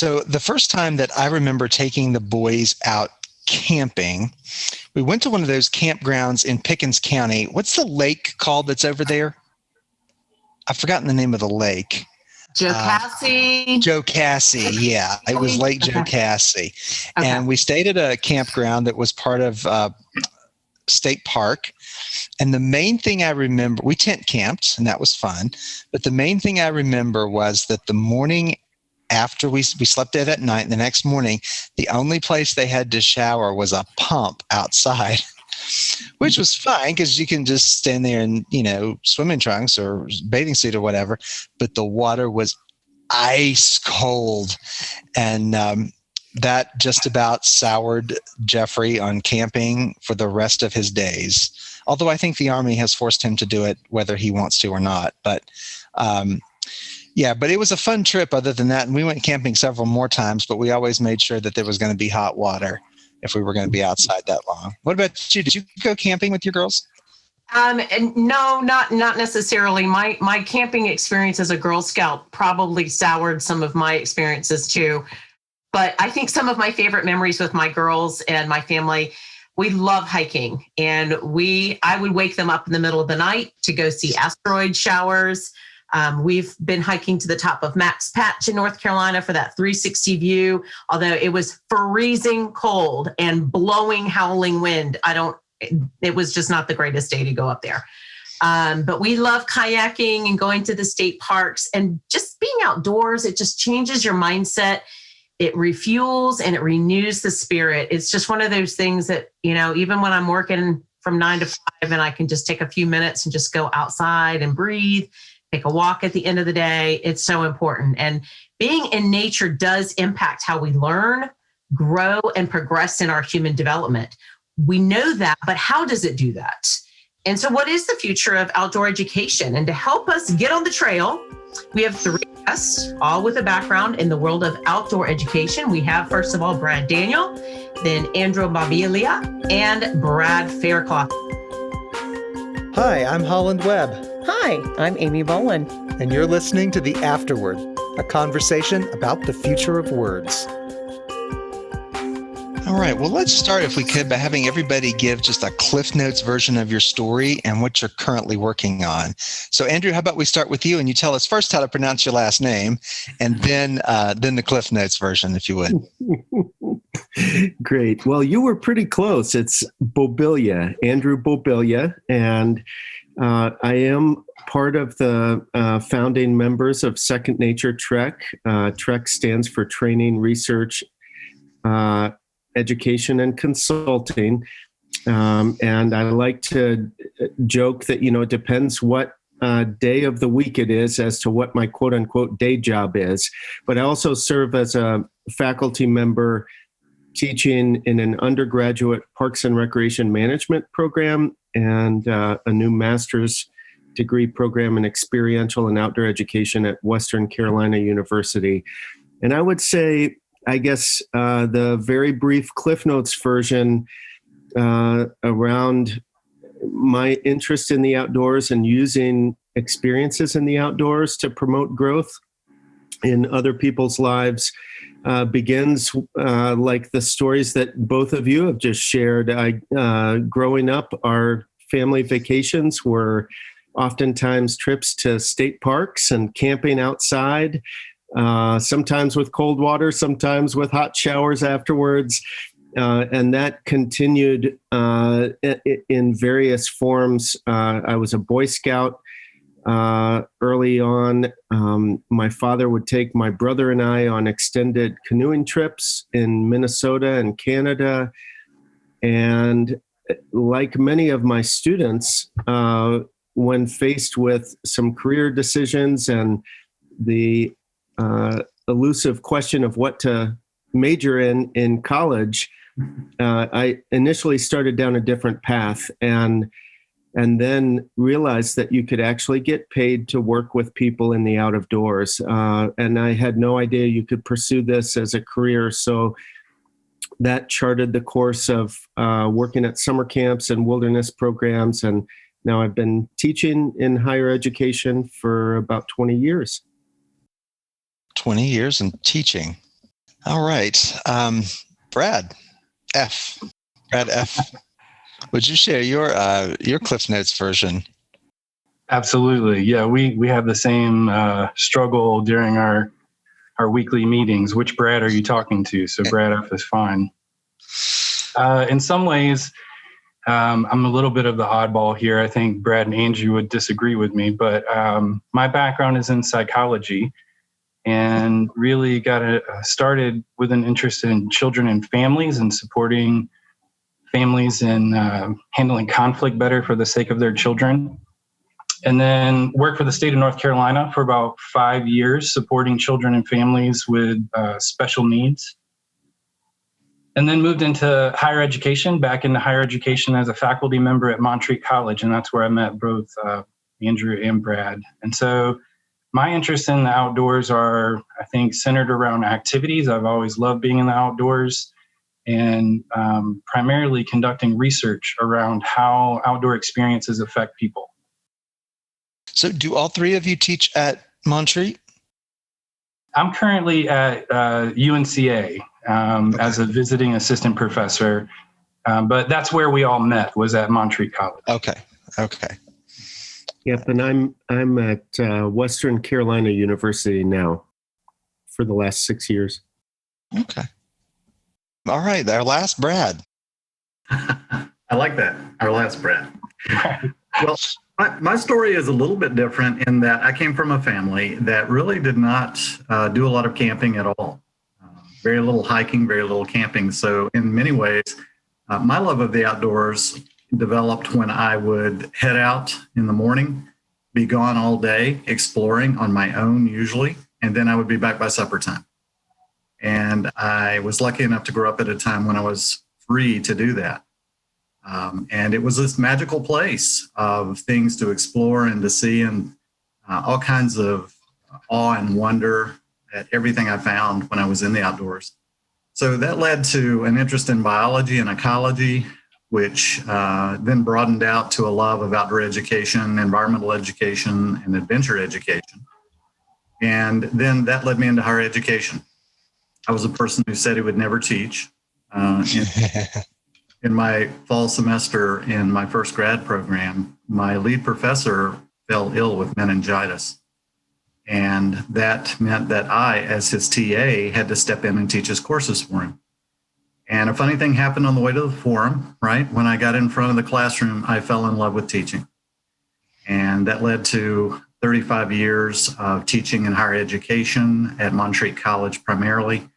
So the first time that I remember taking the boys out camping, we went to one of those campgrounds in Pickens County. What's the lake called that's over there? I've forgotten the name of the lake. Jocassee, yeah. It was Lake Jocassee. Okay. And we stayed at a campground that was part of State Park. And the main thing I remember, we tent camped, and that was fun. But the main thing I remember was that the morning after we slept there that night, and the next morning, the only place they had to shower was a pump outside, which was fine because you can just stand there in, swimming trunks or bathing suit or whatever. But the water was ice cold. And that just about soured Jeffrey on camping for the rest of his days. Although I think the Army has forced him to do it whether he wants to or not. But but it was a fun trip other than that. And we went camping several more times, but we always made sure that there was going to be hot water if we were going to be outside that long. What about you? Did you go camping with your girls? And no, not necessarily. My camping experience as a Girl Scout probably soured some of my experiences too. But I think some of my favorite memories with my girls and my family, we love hiking. And I would wake them up in the middle of the night to go see asteroid showers. We've been hiking to the top of Max Patch in North Carolina for that 360 view, although it was freezing cold and blowing, howling wind. It was just not the greatest day to go up there. But we love kayaking and going to the state parks and just being outdoors. It just changes your mindset. It refuels and it renews the spirit. It's just one of those things that, even when I'm working from 9 to 5 and I can just take a few minutes and just go outside and breathe, take a walk at the end of the day. It's so important. And being in nature does impact how we learn, grow, and progress in our human development. We know that, but how does it do that? And so what is the future of outdoor education? And to help us get on the trail, we have 3 guests, all with a background in the world of outdoor education. We have, first of all, Brad Daniel, then Andrew Bobilya, and Brad Faircloth. Hi, I'm Holland Webb. Hi, I'm Amy Bowen. And you're listening to The Afterword, a conversation about the future of words. All right. Well, let's start, if we could, by having everybody give just a Cliff Notes version of your story and what you're currently working on. So, Andrew, how about we start with you and you tell us first how to pronounce your last name and then the Cliff Notes version, if you would. Great. Well, you were pretty close. It's Bobilya, Andrew Bobilya, and I am part of the founding members of Second Nature Trec. Trec stands for Training, Research, Education, and Consulting. And I like to joke that, it depends what day of the week it is as to what my quote unquote day job is. But I also serve as a faculty member teaching in an undergraduate Parks and Recreation Management program and a new master's degree program in experiential and outdoor education at Western Carolina University. And I would say, I guess, the very brief Cliff Notes version around my interest in the outdoors and using experiences in the outdoors to promote growth in other people's lives begins like the stories that both of you have just shared. Growing up, our family vacations were oftentimes trips to state parks and camping outside, sometimes with cold water, sometimes with hot showers afterwards. And that continued in various forms. I was a Boy Scout early on. My father would take my brother and I on extended canoeing trips in Minnesota and Canada. And like many of my students, when faced with some career decisions and the elusive question of what to major in college, I initially started down a different path and then realized that you could actually get paid to work with people in the out of doors. And I had no idea you could pursue this as a career. So that charted the course of working at summer camps and wilderness programs. And now I've been teaching in higher education for about 20 years. 20 years and teaching. All right. Brad F. Brad F. Would you share your Cliff Notes version? Absolutely. Yeah, we have the same struggle during our weekly meetings. Which Brad are you talking to? So Brad F is fine. In some ways, I'm a little bit of the oddball here. I think Brad and Angie would disagree with me, but my background is in psychology and really got started with an interest in children and families and supporting families in handling conflict better for the sake of their children. And then worked for the state of North Carolina for about 5 years, supporting children and families with special needs. And then moved into higher education, back into higher education as a faculty member at Montreat College. And that's where I met both Andrew and Brad. And so my interests in the outdoors are, I think, centered around activities. I've always loved being in the outdoors and primarily conducting research around how outdoor experiences affect people. So do all three of you teach at Montreat? I'm currently at UNCA as a visiting assistant professor, but that's where we all met, was at Montreat College. Okay. Yep, and I'm at Western Carolina University now for the last 6 years. Okay. All right, our last Brad. I like that. Our last Brad. Well, my story is a little bit different in that I came from a family that really did not do a lot of camping at all. Very little hiking, very little camping. So in many ways, my love of the outdoors developed when I would head out in the morning, be gone all day exploring on my own usually, and then I would be back by supper time. And I was lucky enough to grow up at a time when I was free to do that. And it was this magical place of things to explore and to see, and all kinds of awe and wonder at everything I found when I was in the outdoors. So that led to an interest in biology and ecology, which then broadened out to a love of outdoor education, environmental education, and adventure education. And then that led me into higher education. I was a person who said he would never teach. In my fall semester in my first grad program, my lead professor fell ill with meningitis. And that meant that I, as his TA, had to step in and teach his courses for him. And a funny thing happened on the way to the forum, right? When I got in front of the classroom, I fell in love with teaching. And that led to 35 years of teaching in higher education at Montreat College primarily.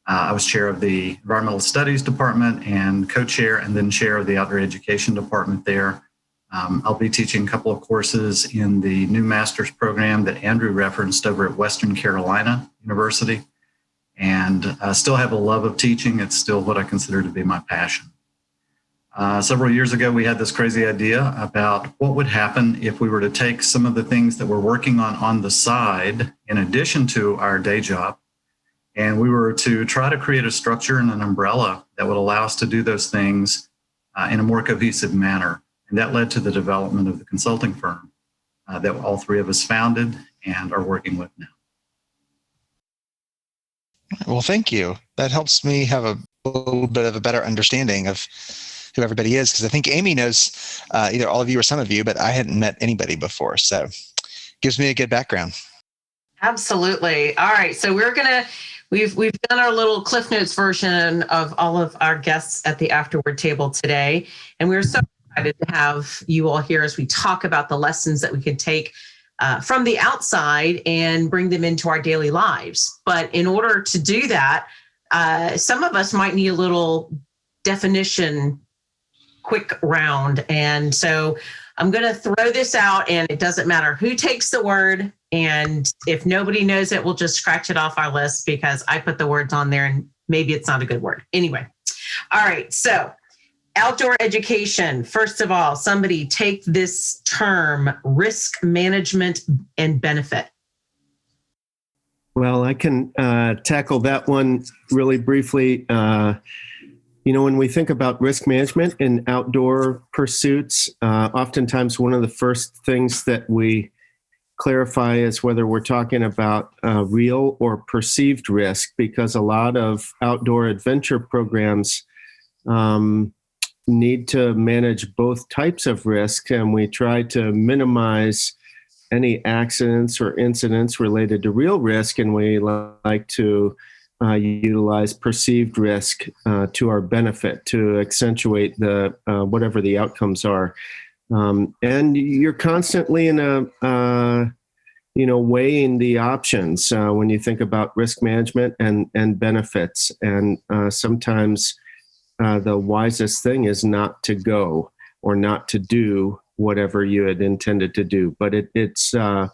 I was chair of the Environmental Studies Department and co-chair and then chair of the Outdoor Education Department there. I'll be teaching a couple of courses in the new master's program that Andrew referenced over at Western Carolina University. And I still have a love of teaching. It's still what I consider to be my passion. Several years ago, we had this crazy idea about what would happen if we were to take some of the things that we're working on the side, in addition to our day job, and we were to try to create a structure and an umbrella that would allow us to do those things in a more cohesive manner. And that led to the development of the consulting firm that all three of us founded and are working with now. Well, thank you. That helps me have a little bit of a better understanding of who everybody is, because I think Amy knows either all of you or some of you, but I hadn't met anybody before. So gives me a good background. Absolutely. All right. So we've done our little Cliff Notes version of all of our guests at the Afterword table today. And we're so excited to have you all here as we talk about the lessons that we could take from the outside and bring them into our daily lives. But in order to do that, some of us might need a little definition quick round. And so I'm going to throw this out, and it doesn't matter who takes the word. And if nobody knows it, we'll just scratch it off our list because I put the words on there and maybe it's not a good word. Anyway. All right. So outdoor education. First of all, somebody take this term, risk management and benefit. Well, I can tackle that one really briefly. When we think about risk management in outdoor pursuits, oftentimes one of the first things that we clarify is whether we're talking about real or perceived risk, because a lot of outdoor adventure programs need to manage both types of risk, and we try to minimize any accidents or incidents related to real risk, and we like to utilize perceived risk to our benefit to accentuate the whatever the outcomes are. And you're constantly in a weighing the options when you think about risk management and benefits. And sometimes the wisest thing is not to go or not to do whatever you had intended to do. But it's I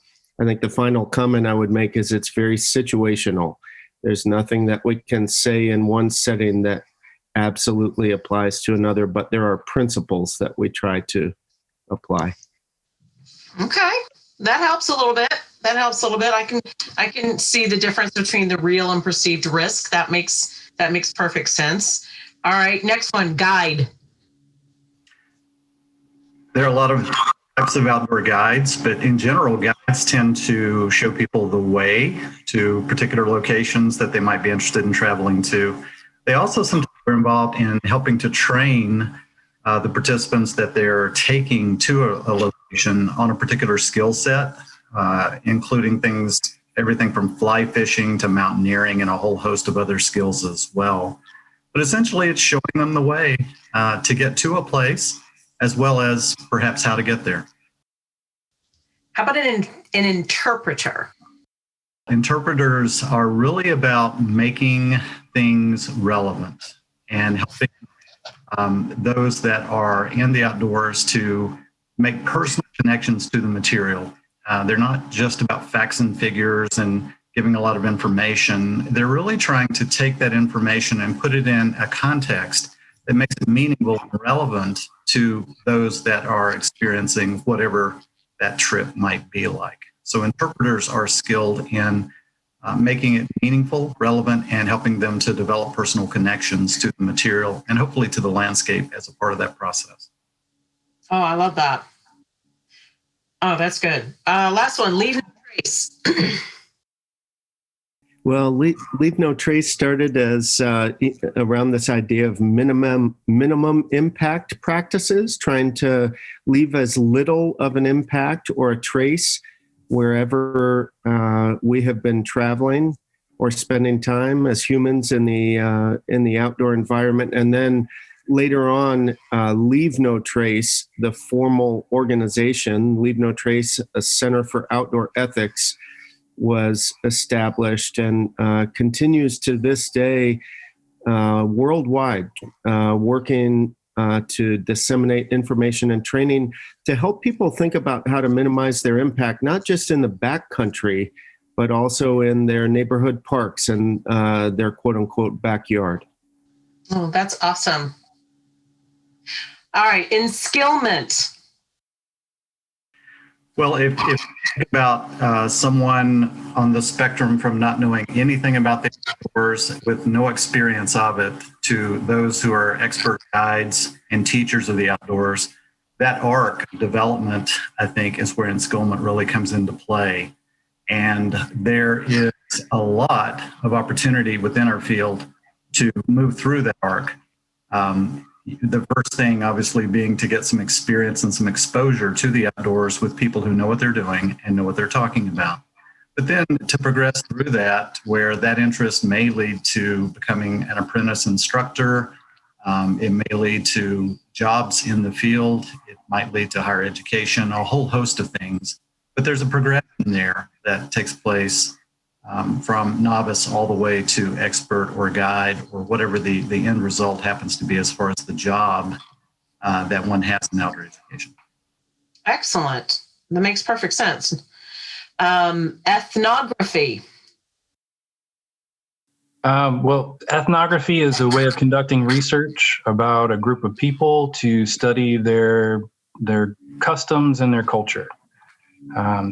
think the final comment I would make is it's very situational. There's nothing that we can say in one setting that absolutely applies to another, but there are principles that we try to apply. Okay, that helps a little bit. I can see the difference between the real and perceived risk. That makes perfect sense. All right, next one, guide. There are a lot of types of outdoor guides, but in general, guides tend to show people the way to particular locations that they might be interested in traveling to. They also sometimes are involved in helping to train the participants that they're taking to a location on a particular skill set, including everything from fly fishing to mountaineering and a whole host of other skills as well. But essentially, it's showing them the way to get to a place, as well as perhaps how to get there. How about an interpreter? Interpreters are really about making things relevant and helping those that are in the outdoors to make personal connections to the material. They're not just about facts and figures and giving a lot of information. They're really trying to take that information and put it in a context that makes it meaningful and relevant to those that are experiencing whatever that trip might be like. So interpreters are skilled in making it meaningful, relevant, and helping them to develop personal connections to the material and hopefully to the landscape as a part of that process. Oh, I love that. Oh, that's good. Last one, leave no trace. Well, Leave No Trace started as around this idea of minimum impact practices, trying to leave as little of an impact or a trace wherever we have been traveling or spending time as humans in the outdoor environment. And then later on, Leave No Trace, the formal organization, Leave No Trace, a Center for Outdoor Ethics, was established and continues to this day worldwide, working to disseminate information and training to help people think about how to minimize their impact, not just in the backcountry, but also in their neighborhood parks and their quote unquote backyard. Oh, that's awesome. All right, enskillment. Well, if you think about someone on the spectrum from not knowing anything about the outdoors with no experience of it to those who are expert guides and teachers of the outdoors, that arc of development, I think, is where enskillment really comes into play. And there is a lot of opportunity within our field to move through that arc. The first thing, obviously, being to get some experience and some exposure to the outdoors with people who know what they're doing and know what they're talking about. But then to progress through that, where that interest may lead to becoming an apprentice instructor, it may lead to jobs in the field, it might lead to higher education, a whole host of things. But there's a progression there that takes place from novice all the way to expert or guide or whatever the end result happens to be as far as the job that one has in outdoor education. Excellent. That makes perfect sense. Ethnography. Well, ethnography is a way of conducting research about a group of people to study their customs and their culture,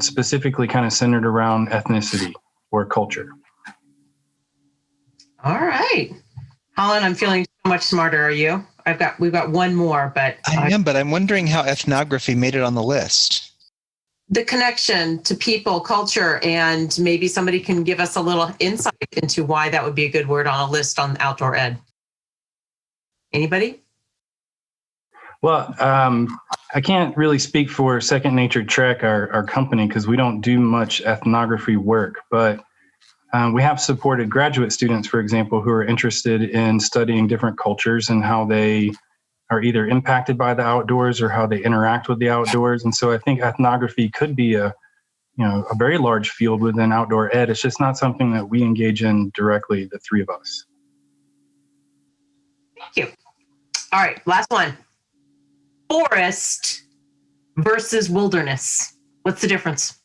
specifically kind of centered around ethnicity or culture. All right. Holland, I'm feeling so much smarter. Are you? We've got one more, but I am, but I'm wondering how ethnography made it on the list. the connection to people, culture, and maybe somebody can give us a little insight into why that would be a good word on a list on outdoor ed. Anybody? Well, I can't really speak for Second Nature Trek, our company, because we don't do much ethnography work, but we have supported graduate students, for example, who are interested in studying different cultures and how they are either impacted by the outdoors or how they interact with the outdoors. And so I think ethnography could be a very large field within outdoor ed. It's just not something that we engage in directly, the three of us. Thank you. All right, last one. Forest versus wilderness. What's the difference?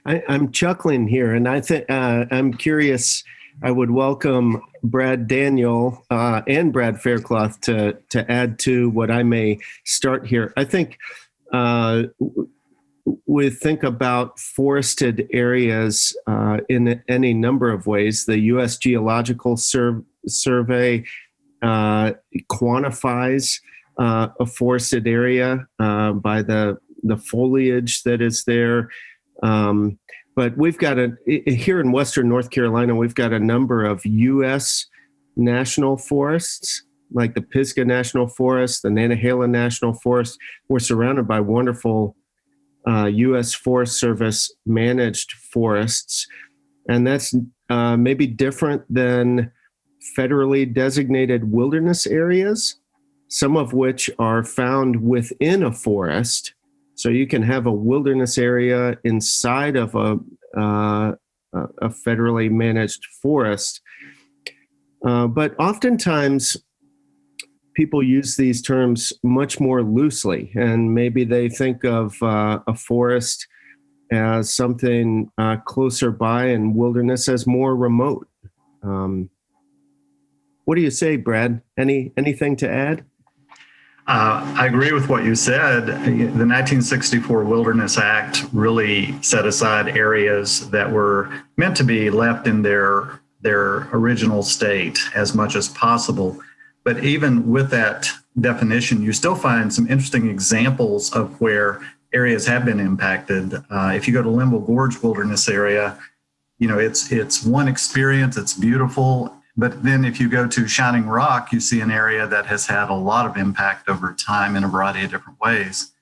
I'm chuckling here, and I think I'm curious. I would welcome Brad Daniel and Brad Faircloth to add to what I may start here. I think we think about forested areas in any number of ways. The U.S. Geological Survey quantifies a forested area by the foliage that is there. But we've got here in Western North Carolina, we've got a number of U.S. national forests, like the Pisgah National Forest, the Nantahala National Forest. We're surrounded by wonderful U.S. Forest Service managed forests. And that's maybe different than federally designated wilderness areas, some of which are found within a forest. So you can have a wilderness area inside of a federally managed forest. But oftentimes people use these terms much more loosely, and maybe they think of a forest as something closer by and wilderness as more remote. What do you say, Brad? Anything to add? I agree with what you said. The 1964 Wilderness Act really set aside areas that were meant to be left in their original state as much as possible. But even with that definition, you still find some interesting examples of where areas have been impacted. If you go to Limbo Gorge Wilderness Area, it's one experience, it's beautiful. But then if you go to Shining Rock, you see an area that has had a lot of impact over time in a variety of different ways.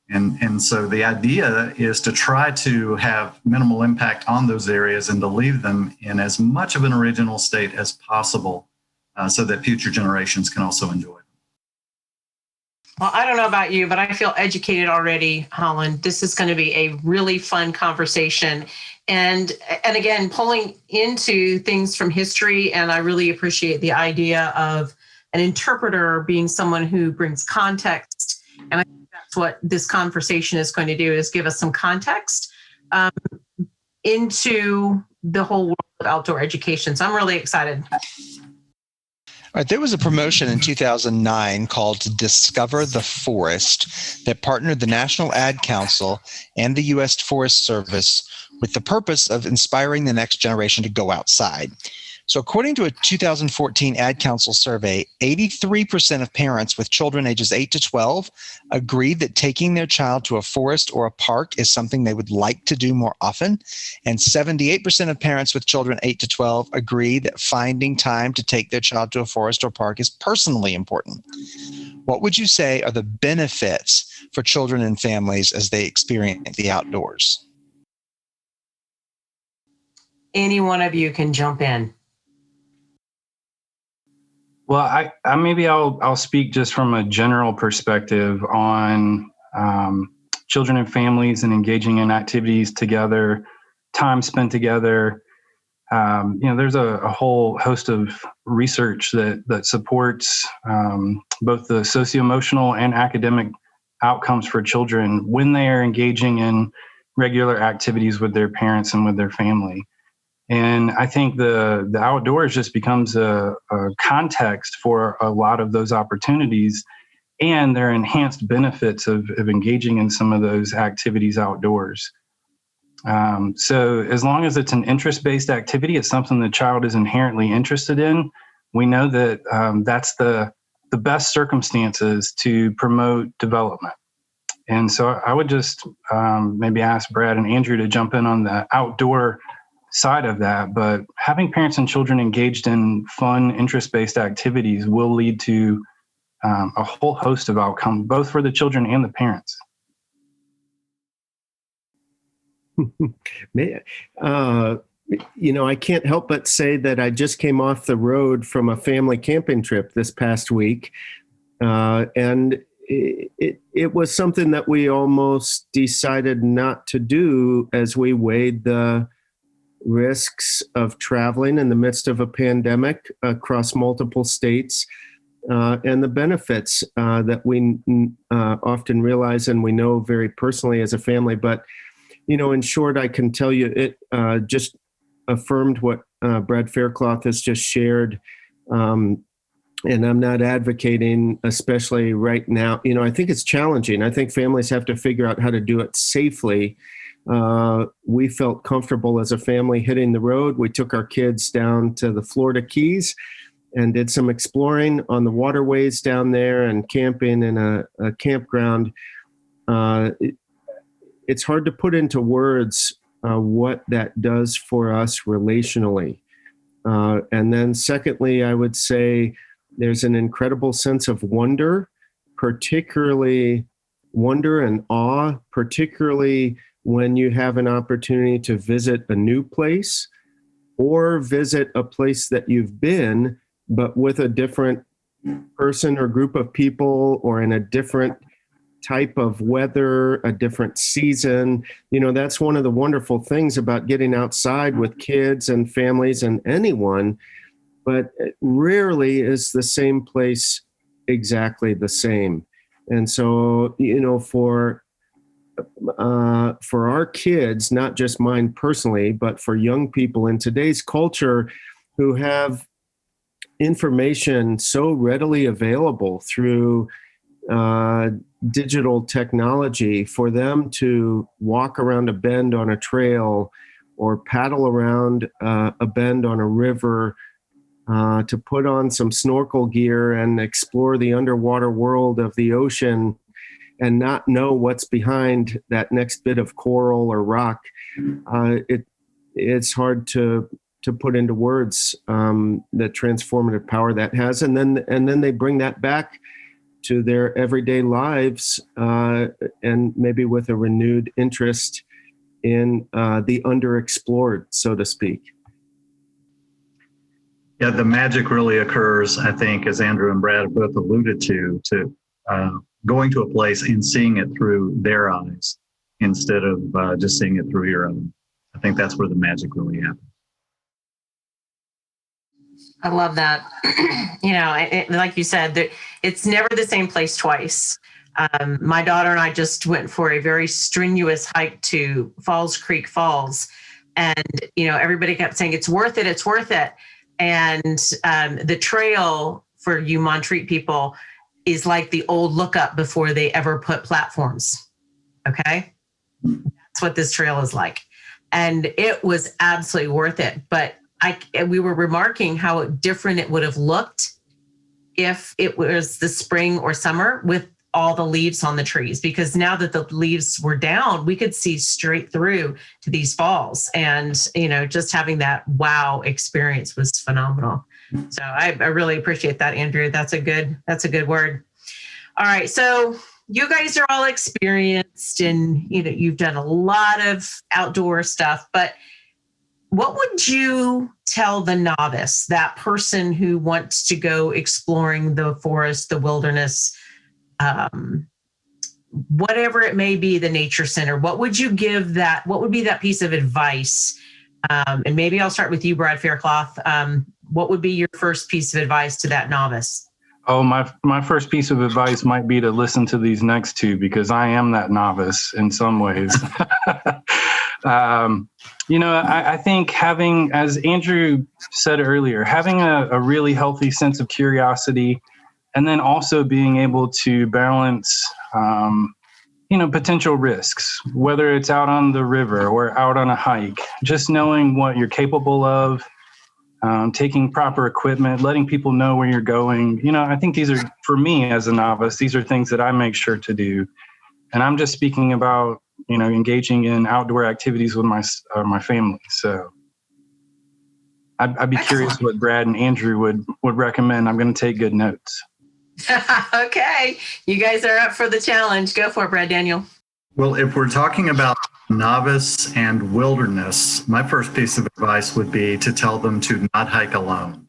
And so the idea is to try to have minimal impact on those areas and to leave them in as much of an original state as possible so that future generations can also enjoy them. Well, I don't know about you, but I feel educated already, Holland. This is going to be a really fun conversation. And again, pulling into things from history, and I really appreciate the idea of an interpreter being someone who brings context. And I think that's what this conversation is going to do, is give us some context into the whole world of outdoor education. So I'm really excited. All right, there was a promotion in 2009 called Discover the Forest that partnered the National Ad Council and the U.S. Forest Service with the purpose of inspiring the next generation to go outside. So according to a 2014 Ad Council survey, 83% of parents with children ages 8 to 12 agreed that taking their child to a forest or a park is something they would like to do more often. And 78% of parents with children 8 to 12 agree that finding time to take their child to a forest or park is personally important. What would you say are the benefits for children and families as they experience the outdoors? Any one of you can jump in. Well, I maybe I'll speak just from a general perspective on children and families and engaging in activities together, time spent together. There's a whole host of research that supports both the socio-emotional and academic outcomes for children when they are engaging in regular activities with their parents and with their family. And I think the outdoors just becomes a context for a lot of those opportunities and their enhanced benefits of engaging in some of those activities outdoors. So as long as it's an interest-based activity, it's something the child is inherently interested in, we know that that's the best circumstances to promote development. And so I would just maybe ask Brad and Andrew to jump in on the outdoor side of that. But having parents and children engaged in fun, interest-based activities will lead to a whole host of outcomes, both for the children and the parents. I can't help but say that I just came off the road from a family camping trip this past week. And it was something that we almost decided not to do as we weighed the risks of traveling in the midst of a pandemic across multiple states, and the benefits that we often realize and we know very personally as a family. But, in short, I can tell you it just affirmed what Brad Faircloth has just shared. And I'm not advocating, especially right now. I think it's challenging. I think families have to figure out how to do it safely. We felt comfortable as a family hitting the road. We took our kids down to the Florida Keys and did some exploring on the waterways down there and camping in a campground. It's hard to put into words what that does for us relationally. And then secondly, I would say there's an incredible sense of wonder, particularly wonder and awe, particularly when you have an opportunity to visit a new place or visit a place that you've been, but with a different person or group of people or in a different type of weather, a different season. That's one of the wonderful things about getting outside with kids and families and anyone, but it rarely is the same place exactly the same. And so, for our kids, not just mine personally, but for young people in today's culture who have information so readily available through digital technology, for them to walk around a bend on a trail or paddle around a bend on a river, to put on some snorkel gear and explore the underwater world of the ocean and not know what's behind that next bit of coral or rock. It's hard to put into words the transformative power that has. And then they bring that back to their everyday lives, and maybe with a renewed interest in the underexplored, so to speak. Yeah, the magic really occurs, I think, as Andrew and Brad both alluded to going to a place and seeing it through their eyes instead of just seeing it through your own. I think that's where the magic really happens. I love that. Like you said, it's never the same place twice. My daughter and I just went for a very strenuous hike to Falls Creek Falls. And, everybody kept saying, it's worth it, it's worth it. And the trail for you Montreat people is like the old lookup before they ever put platforms. Okay. That's what this trail is like. And it was absolutely worth it. But we were remarking how different it would have looked if it was the spring or summer with all the leaves on the trees, because now that the leaves were down, we could see straight through to these falls. And, just having that wow experience was phenomenal. So I really appreciate that, Andrew. That's a good word. All right. So you guys are all experienced and, you've done a lot of outdoor stuff, but what would you tell the novice, that person who wants to go exploring the forest, the wilderness, whatever it may be, the nature center? What would you give that? What would be that piece of advice? And maybe I'll start with you, Brad Faircloth. What would be your first piece of advice to that novice? Oh, my first piece of advice might be to listen to these next two, because I am that novice in some ways. I think having, as Andrew said earlier, having a really healthy sense of curiosity, and then also being able to balance, potential risks, whether it's out on the river or out on a hike, just knowing what you're capable of, taking proper equipment, letting people know where you're going. I think these are, for me as a novice, these are things that I make sure to do. And I'm just speaking about, engaging in outdoor activities with my family. So I'd be curious what Brad and Andrew would recommend. I'm going to take good notes. Okay. You guys are up for the challenge. Go for it, Brad Daniel. Well, if we're talking about novice and wilderness, my first piece of advice would be to tell them to not hike alone,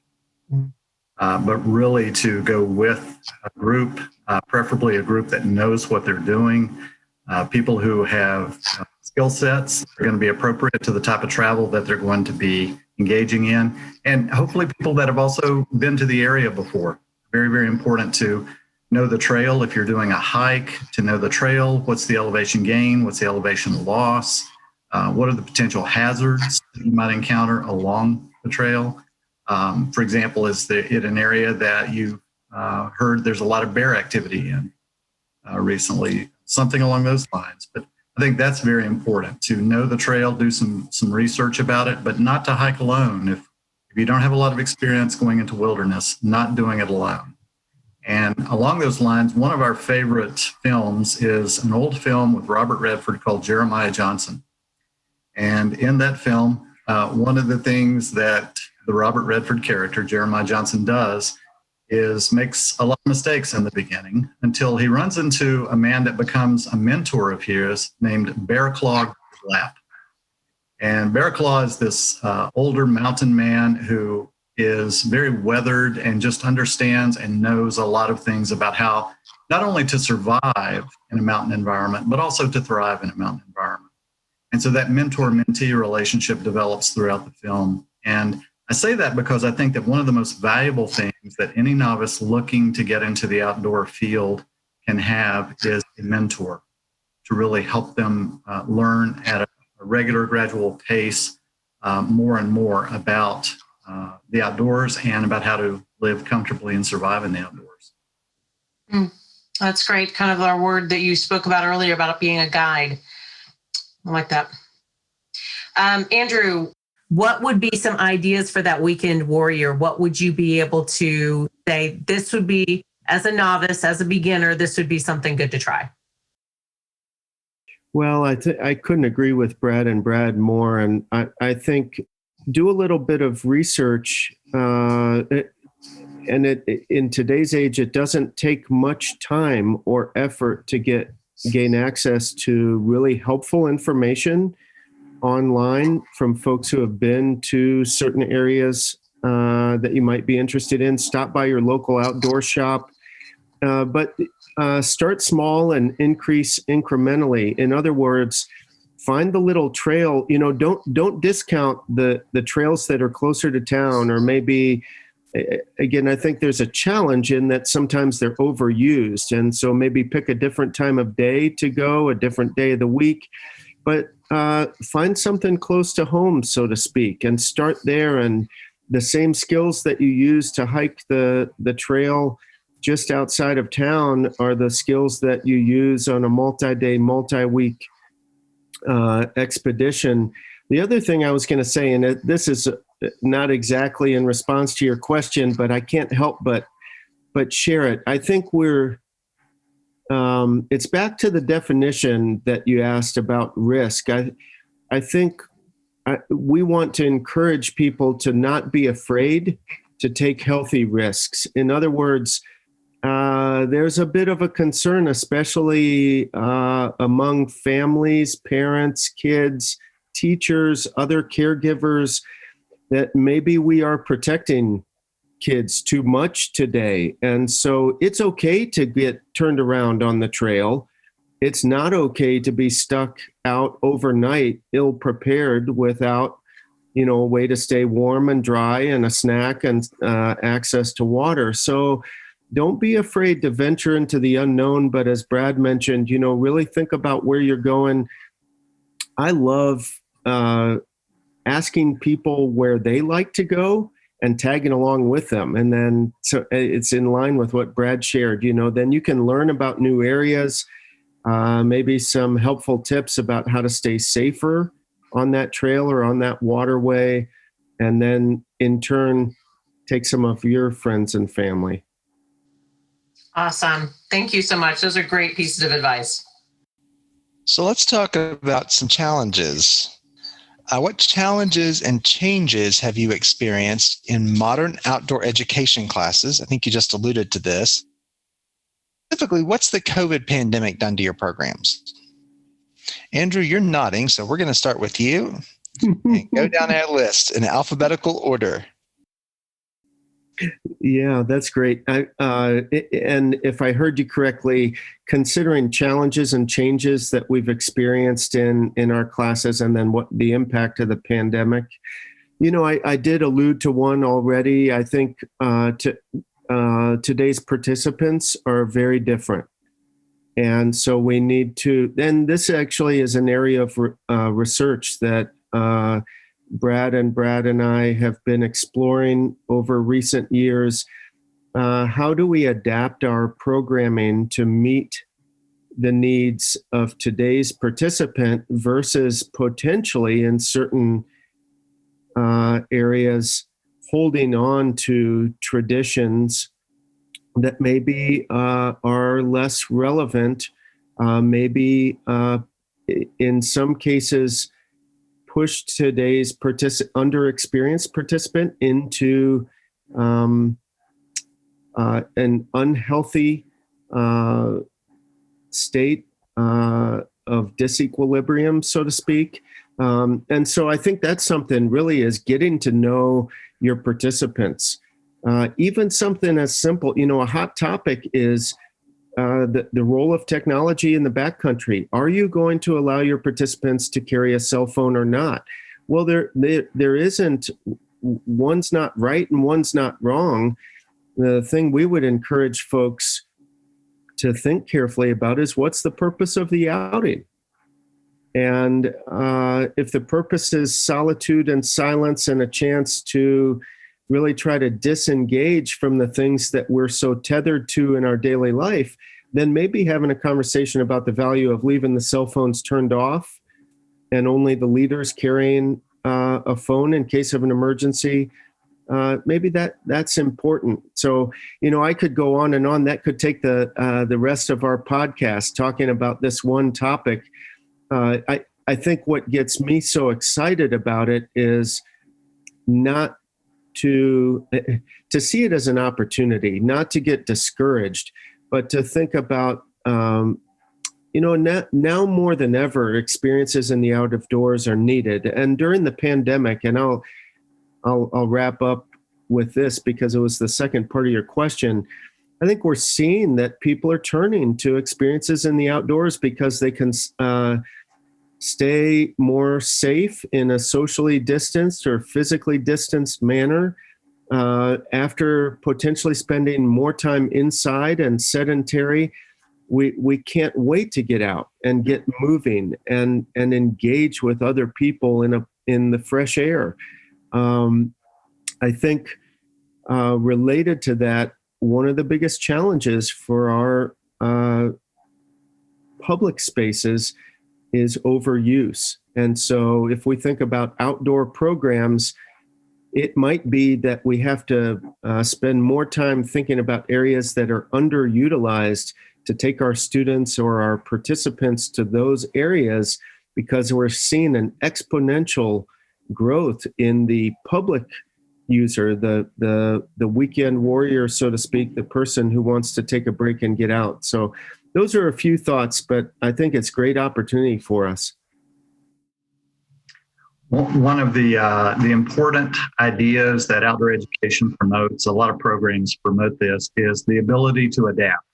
but really to go with a group, preferably a group that knows what they're doing, people who have skill sets that are going to be appropriate to the type of travel that they're going to be engaging in, and hopefully people that have also been to the area before. Very, very important to know the trail. If you're doing a hike, to know the trail, what's the elevation gain, what's the elevation loss, what are the potential hazards that you might encounter along the trail. For example, is it an area that you heard there's a lot of bear activity in recently, something along those lines. But I think that's very important to know the trail, do some research about it, but not to hike alone. If you don't have a lot of experience going into wilderness, not doing it alone. And along those lines, one of our favorite films is an old film with Robert Redford called Jeremiah Johnson. And in that film, one of the things that the Robert Redford character, Jeremiah Johnson, does is makes a lot of mistakes in the beginning until he runs into a man that becomes a mentor of his named Faircloth. And Faircloth is this older mountain man who is very weathered and just understands and knows a lot of things about how not only to survive in a mountain environment, but also to thrive in a mountain environment. And so that mentor-mentee relationship develops throughout the film. And I say that because I think that one of the most valuable things that any novice looking to get into the outdoor field can have is a mentor to really help them learn at a regular, gradual pace more and more about the outdoors and about how to live comfortably and survive in the outdoors. That's great. Kind of our word that you spoke about earlier about it being a guide. I like that. Andrew, what would be some ideas for that weekend warrior? What would you be able to say, this would be, as a novice, as a beginner, this would be something good to try? Well, I couldn't agree with Brad and Brad more. And I think do a little bit of research. In today's age, it doesn't take much time or effort to gain access to really helpful information online from folks who have been to certain areas that you might be interested in. Stop by your local outdoor shop, but start small and increase incrementally. In other words, find the little trail. Don't discount the trails that are closer to town, or maybe. Again, I think there's a challenge in that sometimes they're overused. And so maybe pick a different time of day to go, a different day of the week, but find something close to home, so to speak, and start there. And the same skills that you use to hike the trail just outside of town are the skills that you use on a multi-day, multi-week expedition. The other thing I was going to say, and this is not exactly in response to your question, but I can't help but share it. I think it's back to the definition that you asked about risk. I think we want to encourage people to not be afraid to take healthy risks. In other words, there's a bit of a concern, especially among families, parents, kids, teachers, other caregivers, that maybe we are protecting kids too much today. And so it's okay to get turned around on the trail. It's not okay to be stuck out overnight, ill prepared, without, a way to stay warm and dry and a snack and access to water. So don't be afraid to venture into the unknown. But as Brad mentioned, really think about where you're going. I love asking people where they like to go and tagging along with them. And then so it's in line with what Brad shared, then you can learn about new areas, maybe some helpful tips about how to stay safer on that trail or on that waterway. And then in turn, take some of your friends and family. Awesome. Thank you so much. Those are great pieces of advice. So let's talk about some challenges. What challenges and changes have you experienced in modern outdoor education classes? I think you just alluded to this. Specifically, what's the COVID pandemic done to your programs? Andrew, you're nodding, so we're going to start with you and go down that list in alphabetical order. Yeah, that's great. And if I heard you correctly, considering challenges and changes that we've experienced in our classes, and then what the impact of the pandemic, I did allude to one already. I think today's participants are very different. And so we need to, and this actually is an area of research that Brad and I have been exploring over recent years. How do we adapt our programming to meet the needs of today's participant versus potentially in certain areas holding on to traditions that maybe are less relevant, maybe in some cases push today's underexperienced participant into an unhealthy state of disequilibrium, so to speak. And so I think that's something really, is getting to know your participants. Even something as simple, a hot topic is the role of technology in the backcountry. Are you going to allow your participants to carry a cell phone or not? Well, there isn't, one's not right and one's not wrong. The thing we would encourage folks to think carefully about is, what's the purpose of the outing? And if the purpose is solitude and silence and a chance to really try to disengage from the things that we're so tethered to in our daily life, then maybe having a conversation about the value of leaving the cell phones turned off and only the leaders carrying a phone in case of an emergency, maybe that's important. So, I could go on and on. That could take the rest of our podcast talking about this one topic. I think what gets me so excited about it is not to see it as an opportunity, not to get discouraged, but to think about, now more than ever, experiences in the out of doors are needed. And during the pandemic, and I'll wrap up with this because it was the second part of your question. I think we're seeing that people are turning to experiences in the outdoors because they can stay more safe in a socially distanced or physically distanced manner after potentially spending more time inside and sedentary. We can't wait to get out and get moving and engage with other people in the fresh air. I think related to that, one of the biggest challenges for our public spaces is overuse. And so if we think about outdoor programs, it might be that we have to spend more time thinking about areas that are underutilized to take our students or our participants to those areas, because we're seeing an exponential growth in the public user, the weekend warrior, so to speak, the person who wants to take a break and get out. So those are a few thoughts, but I think it's a great opportunity for us. One of the important ideas that outdoor education promotes, a lot of programs promote this, is the ability to adapt.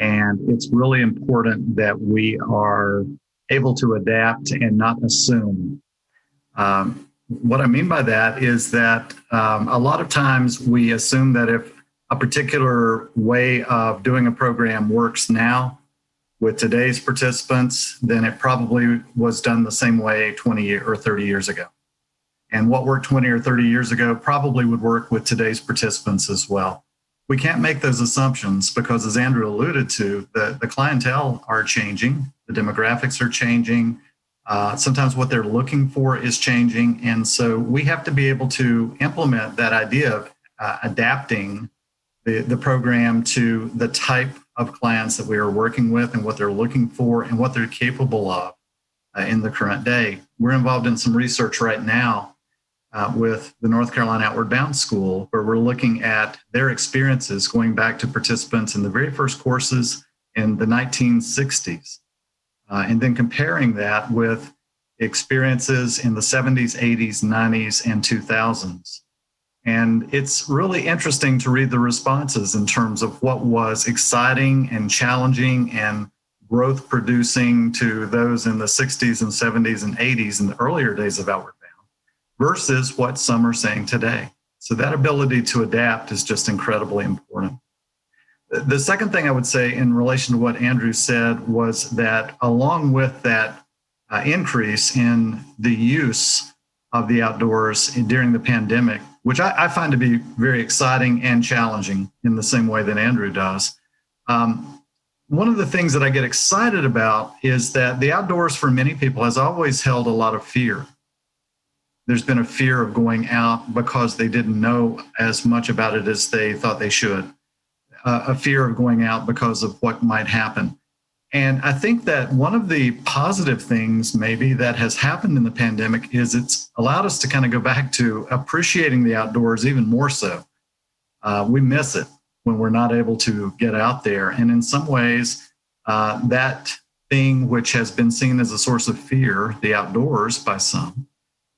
And it's really important that we are able to adapt and not assume. What I mean by that is that a lot of times we assume that if a particular way of doing a program works now with today's participants, then it probably was done the same way 20 or 30 years ago. And what worked 20 or 30 years ago probably would work with today's participants as well. We can't make those assumptions because, as Andrew alluded to, the clientele are changing, the demographics are changing. Sometimes what they're looking for is changing. And so we have to be able to implement that idea of adapting the program to the type of clients that we are working with and what they're looking for and what they're capable of in the current day. We're involved in some research right now with the North Carolina Outward Bound School, where we're looking at their experiences going back to participants in the very first courses in the 1960s, and then comparing that with experiences in the 70s, 80s, 90s, and 2000s. And it's really interesting to read the responses in terms of what was exciting and challenging and growth producing to those in the 60s and 70s and 80s in the earlier days of Outward Bound versus what some are saying today. So that ability to adapt is just incredibly important. The second thing I would say in relation to what Andrew said was that along with that increase in the use of the outdoors during the pandemic, which I find to be very exciting and challenging in the same way that Andrew does. One of the things that I get excited about is that the outdoors for many people has always held a lot of fear. There's been a fear of going out because they didn't know as much about it as they thought they should. A fear of going out because of what might happen. And I think that one of the positive things maybe that has happened in the pandemic is it's allowed us to kind of go back to appreciating the outdoors even more so. We miss it when we're not able to get out there. And in some ways, that thing which has been seen as a source of fear, the outdoors by some,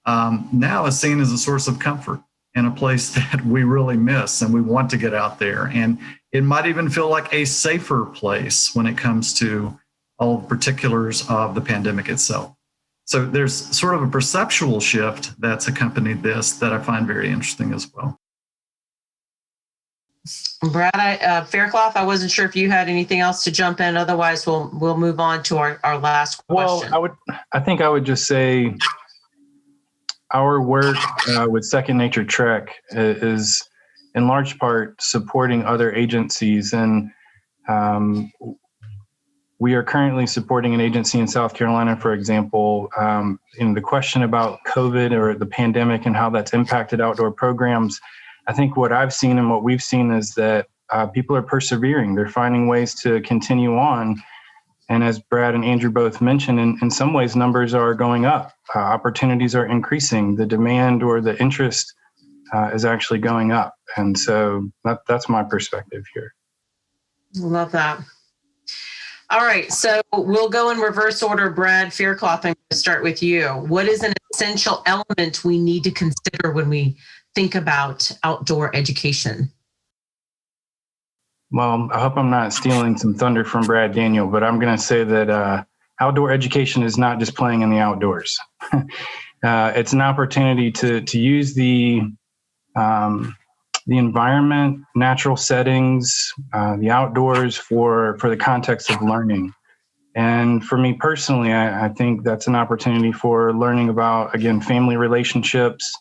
now is seen as a source of comfort and a place that we really miss and we want to get out there. And it might even feel like a safer place when it comes to all the particulars of the pandemic itself. So there's sort of a perceptual shift that's accompanied this that I find very interesting as well. Brad Faircloth, I wasn't sure if you had anything else to jump in. Otherwise, we'll move on to our last question. Well, I think I would just say our work with Second Nature Trek is in large part supporting other agencies. And we are currently supporting an agency in South Carolina, for example. In the question about COVID or the pandemic and how that's impacted outdoor programs, I think what I've seen and what we've seen is that people are persevering. They're finding ways to continue on. And as Brad and Andrew both mentioned, in some ways, numbers are going up. Opportunities are increasing. The demand or the interest is actually going up. And so that's my perspective here. Love that. All right. So we'll go in reverse order. Brad Faircloth, I'm going to start with you. What is an essential element we need to consider when we think about outdoor education? Well, I hope I'm not stealing some thunder from Brad Daniel, but I'm going to say that outdoor education is not just playing in the outdoors. It's an opportunity to use the environment, natural settings, the outdoors for the context of learning. And for me personally, I think that's an opportunity for learning about, again, family relationships,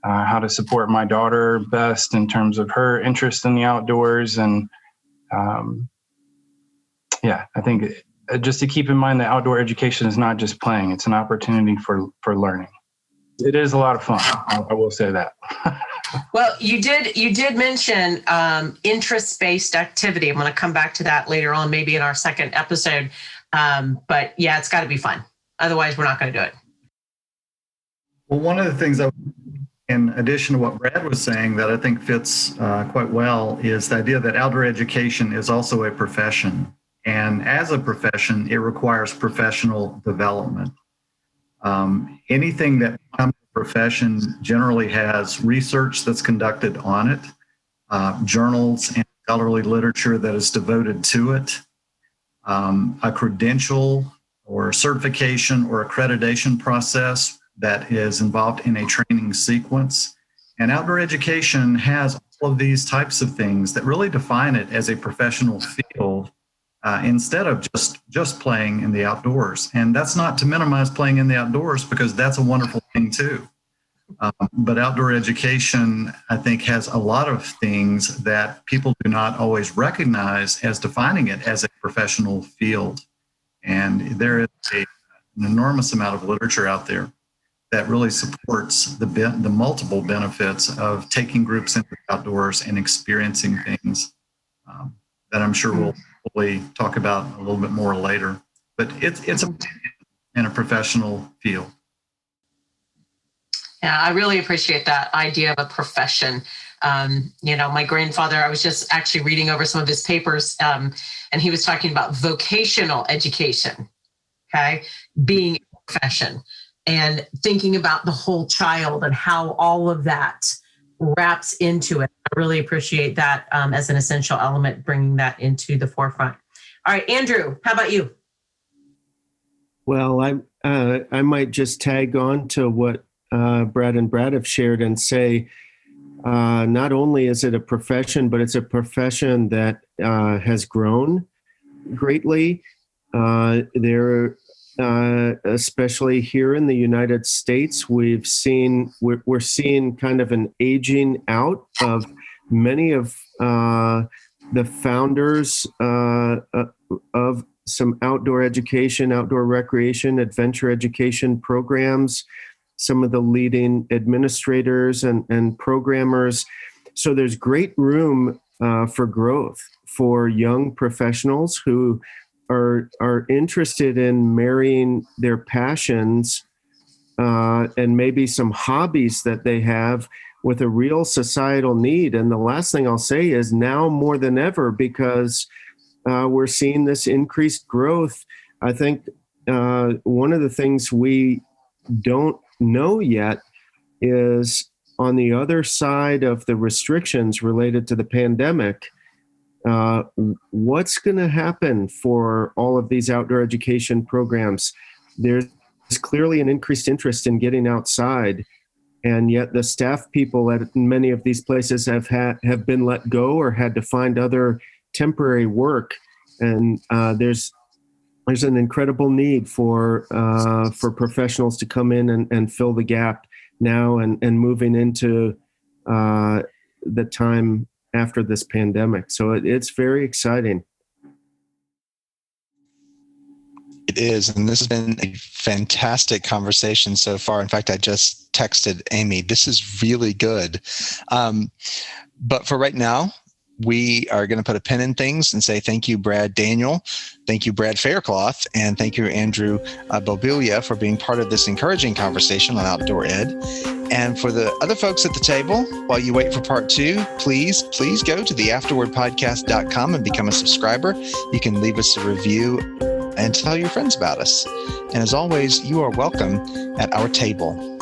how to support my daughter best in terms of her interest in the outdoors. And I think just to keep in mind that outdoor education is not just playing, it's an opportunity for learning. It is a lot of fun. I will say that. Well, you did mention interest-based activity. I'm going to come back to that later on, maybe in our second episode. But yeah, it's got to be fun. Otherwise, we're not going to do it. Well, one of the things in addition to what Brad was saying that I think fits quite well is the idea that outdoor education is also a profession. And as a profession, it requires professional development. Anything that becomes a profession generally has research that's conducted on it, journals and scholarly literature that is devoted to it, a credential or certification or accreditation process that is involved in a training sequence. And outdoor education has all of these types of things that really define it as a professional field instead of just playing in the outdoors. And that's not to minimize playing in the outdoors, because that's a wonderful thing too. But outdoor education, I think, has a lot of things that people do not always recognize as defining it as a professional field. And there is an enormous amount of literature out there that really supports the multiple benefits of taking groups into the outdoors and experiencing things that I'm sure probably talk about a little bit more later. But it's in a professional field. Yeah, I really appreciate that idea of a profession. My grandfather, I was just actually reading over some of his papers, and he was talking about vocational education, okay, being a profession, and thinking about the whole child and how all of that wraps into it. I really appreciate that as an essential element, bringing that into the forefront. All right, Andrew, how about you? Well, I might just tag on to what Brad and Brad have shared and say, not only is it a profession, but it's a profession that has grown greatly. Especially here in the United States, we're seeing kind of an aging out of many of the founders of some outdoor education, outdoor recreation, adventure education programs, some of the leading administrators and programmers. So there's great room for growth for young professionals who are interested in marrying their passions and maybe some hobbies that they have with a real societal need. And the last thing I'll say is now more than ever, because we're seeing this increased growth. I think one of the things we don't know yet is on the other side of the restrictions related to the pandemic, what's going to happen for all of these outdoor education programs? There's clearly an increased interest in getting outside, and yet the staff people at many of these places have been let go or had to find other temporary work. And there's an incredible need for professionals to come in and fill the gap now and moving into the time after this pandemic. So it's very exciting. It is. And this has been a fantastic conversation so far. In fact, I just texted Amy, this is really good. But for right now, we are going to put a pin in things and say thank you, Brad Daniel. Thank you, Brad Faircloth. And thank you, Andrew Bobilya, for being part of this encouraging conversation on outdoor ed. And for the other folks at the table, while you wait for part 2, please go to the afterwordpodcast.com and become a subscriber. You can leave us a review and tell your friends about us. And as always, you are welcome at our table.